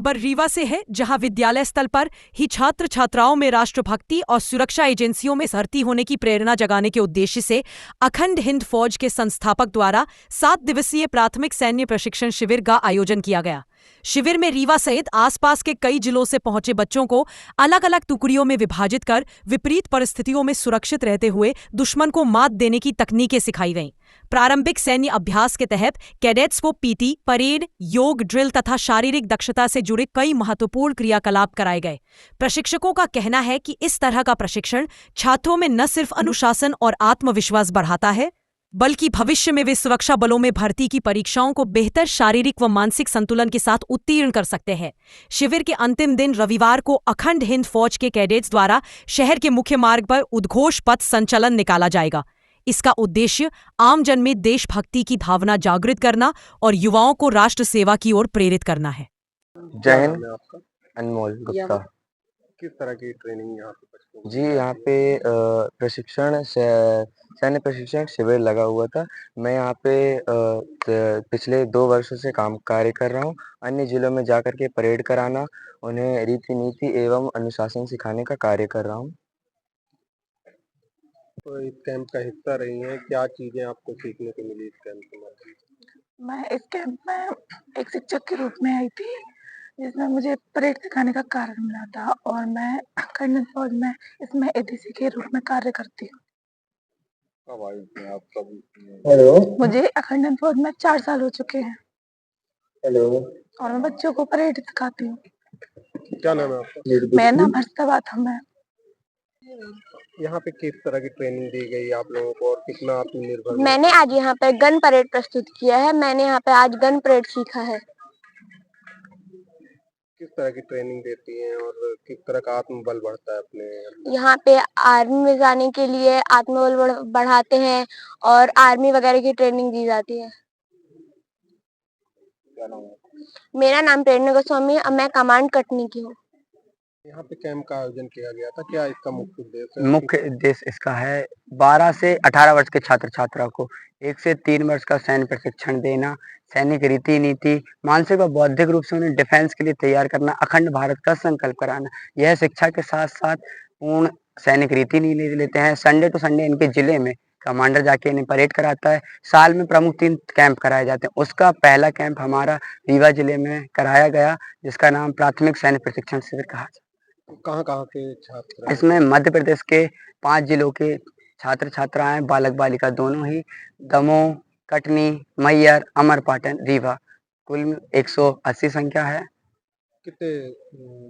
खबर रीवा से है, जहां विद्यालय स्तर पर ही छात्र छात्राओं में राष्ट्रभक्ति और सुरक्षा एजेंसियों में भर्ती होने की प्रेरणा जगाने के उद्देश्य से अखंड हिंद फौज के संस्थापक द्वारा 7 दिवसीय प्राथमिक सैन्य प्रशिक्षण शिविर का आयोजन किया गया। शिविर में रीवा सहित आसपास के कई जिलों से पहुंचे बच्चों को अलग अलग टुकड़ियों में विभाजित कर विपरीत परिस्थितियों में सुरक्षित रहते हुए दुश्मन को मात देने की तकनीकें सिखाई गईं। प्रारंभिक सैन्य अभ्यास के तहत कैडेट्स को पीटी, परेड, योग, ड्रिल तथा शारीरिक दक्षता से जुड़े कई महत्वपूर्ण क्रियाकलाप कराए गए। प्रशिक्षकों का कहना है कि इस तरह का प्रशिक्षण छात्रों में न सिर्फ अनुशासन और आत्मविश्वास बढ़ाता है, बल्कि भविष्य में वे सुरक्षा बलों में भर्ती की परीक्षाओं को बेहतर शारीरिक व मानसिक संतुलन के साथ उत्तीर्ण कर सकते हैं। शिविर के अंतिम दिन रविवार को अखंड हिंद फौज के कैडेट्स द्वारा शहर के मुख्य मार्ग पर उद्घोष पथ संचलन निकाला जाएगा। इसका उद्देश्य आमजन में देशभक्ति की भावना जागृत करना और युवाओं को राष्ट्र सेवा की ओर प्रेरित करना है। जय हिंद। अनमोल गुप्ता। किस तरह की ट्रेनिंग यहाँ पे? जी, यहाँ पे प्रशिक्षण सैन्य प्रशिक्षण शिविर लगा हुआ था। मैं यहाँ पे पिछले 2 वर्षों से कार्य कर रहा हूँ। अन्य जिलों में जाकर के परेड कराना, उन्हें रीति नीति एवं अनुशासन सिखाने का कार्य कर रहा हूँ। तो इस कैंप का हिस्सा रही हैं, क्या चीजें आपको सीखने को मिली इस कैंप के माध्यम से? मैं इस कैंप में एक शिक्षक के रूप में आई थी, जिसमें मुझे परेड सिखाने का कार्य मिला था और मैं अखंड हिंद फौज में इसमें एडीसी के रूप में कार्य करती हूँ। कब आई थी आप? कब? हेलो। मुझे अखंड हिंद फौज में 4 साल हो चुके हैं। हेलो। और मैं बच्चों को परेड सिखाती हूँ। क्या नाम है आपका? मेरा नाम हर्षिता बाथम है। यहाँ पे किस तरह की ट्रेनिंग दी गई आप लोगों को और कितना आत्मनिर्भर? मैंने आज यहाँ पे गन परेड प्रस्तुत किया है। मैंने यहाँ पे आज गन परेड सीखा है। किस तरह की ट्रेनिंग देती हैं और किस तरह का आत्मबल बढ़ता है अपने? यहाँ पे आर्मी में जाने के लिए आत्मबल बढ़ाते हैं और आर्मी वगैरह की ट्रेनिंग दी जाती है। क्या नाम है? मेरा नाम प्रेरणा गोस्वामी है, मैं कमांड कटनी की हूँ। यहाँ पे कैंप का आयोजन किया गया था, क्या इसका मुख्य उद्देश्य है? मुख्य उद्देश्य इसका है 12 से 18 वर्ष के छात्र छात्रा को 1 से 3 वर्ष का सैन्य प्रशिक्षण देना, सैनिक रीति नीति, मानसिक व बौद्धिक रूप से उन्हें डिफेंस के लिए तैयार करना, अखंड भारत का संकल्प कराना। यह शिक्षा के साथ साथ पूर्ण सैनिक रीति नीति लेते हैं। संडे टू संडे इनके जिले में कमांडर जाके इन्हें परेड कराता है। साल में प्रमुख 3 कैंप कराए जाते हैं। उसका पहला कैंप हमारा रीवा जिले में कराया गया, जिसका नाम प्राथमिक सैन्य प्रशिक्षण शिविर कहा जाता है। कहाँ के छात्र? इसमें मध्य प्रदेश के 5 जिलों के छात्र छात्राएं, बालक बालिका दोनों ही, दमोह, कटनी, मैहर, अमरपाटन, रीवा, कुल 180 संख्या है। कितने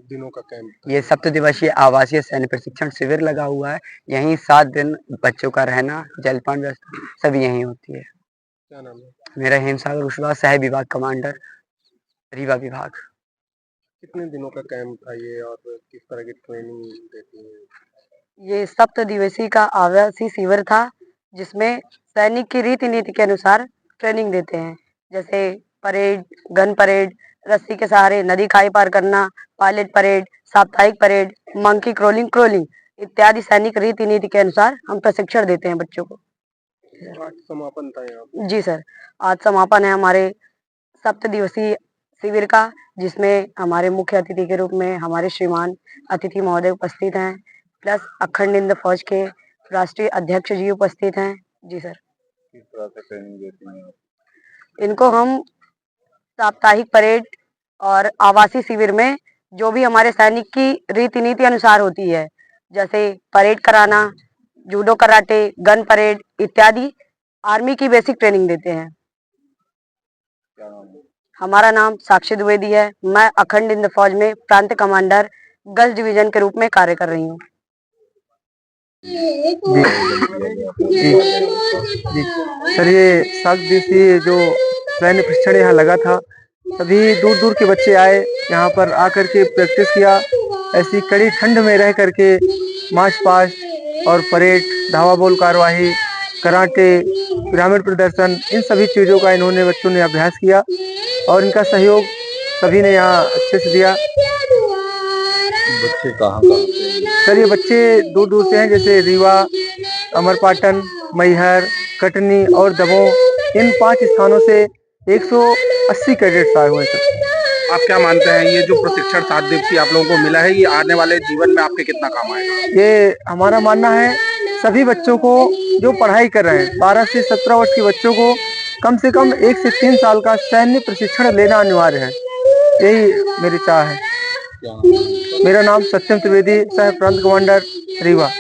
दिनों का कैंप? ये 7 दिवसीय आवासीय सैन्य प्रशिक्षण शिविर लगा हुआ है। यहीं 7 दिन बच्चों का रहना, जलपान व्यवस्था सभी यहीं होती है। क्या नाम है? मेरा हेमसागर विश्वास, सह विभाग कमांडर, रीवा विभाग। कितने दिनों का कैंप था ये और किस तरह की ट्रेनिंग देती है? ये 7 दिवसीय का आवासीय शिविर था, जिसमें सैनिक की रीति नीति के अनुसार ट्रेनिंग देते हैं, जैसे परेड, गन परेड, रस्सी के सहारे नदी खाई पार करना, पायलट परेड, साप्ताहिक परेड, मंकी क्रोलिंग इत्यादि सैनिक रीति नीति के अनुसार हम प्रशिक्षण देते हैं बच्चों को। आज समापन था यहाँ? जी सर, आज समापन है हमारे 7 दिवसीय शिविर का, जिसमें हमारे मुख्य अतिथि के रूप में हमारे श्रीमान अतिथि महोदय उपस्थित हैं, प्लस अखंड हिंद फौज के राष्ट्रीय अध्यक्ष जी उपस्थित हैं। जी सर। किस तरह से ट्रेनिंग देती हैं आप? इनको हम साप्ताहिक परेड और आवासीय शिविर में जो भी हमारे सैनिक की रीति नीति अनुसार होती है, जैसे परेड कराना, जूडो कराटे, गन परेड इत्यादि आर्मी की बेसिक ट्रेनिंग देते हैं। क्या नाम है? हमारा नाम साक्षी द्विवेदी है। मैं अखंड हिंद फौज में प्रांत कमांडर गज डिवीजन के रूप में कार्य कर रही हूँ। सर, ये 7 दिवसीय जो सैन्य प्रशिक्षण यहाँ लगा था, सभी दूर दूर के बच्चे आए, यहाँ पर आकर के प्रैक्टिस किया। ऐसी कड़ी ठंड में रह करके मार्च पास्ट और परेड, धावा बोल कार्यवाही, कराटे, ग्रामीण प्रदर्शन, इन सभी चीज़ों का इन्होंने बच्चों ने अभ्यास किया और इनका सहयोग सभी ने यहाँ अच्छे से दिया। बच्चे कहाँ से? सर, ये बच्चे दूर दूर से हैं, जैसे रीवा, अमरपाटन, मैहर, कटनी और दमोह, इन 5 स्थानों से 180 कैडेट्स आए हुए हैं सर। आप क्या मानते हैं ये जो प्रशिक्षण 7 दिवसीय आप लोगों को मिला है, ये आने वाले जीवन में आपके कितना काम आएगा? ये हमारा मानना है सभी बच्चों को जो पढ़ाई कर रहे हैं 12 से 17 वर्ष के बच्चों को कम से कम 1 से 3 साल का सैन्य प्रशिक्षण लेना अनिवार्य है। यही मेरी चाह है। मेरा नाम सत्यम त्रिवेदी, सह प्रांत कमांडर रीवा।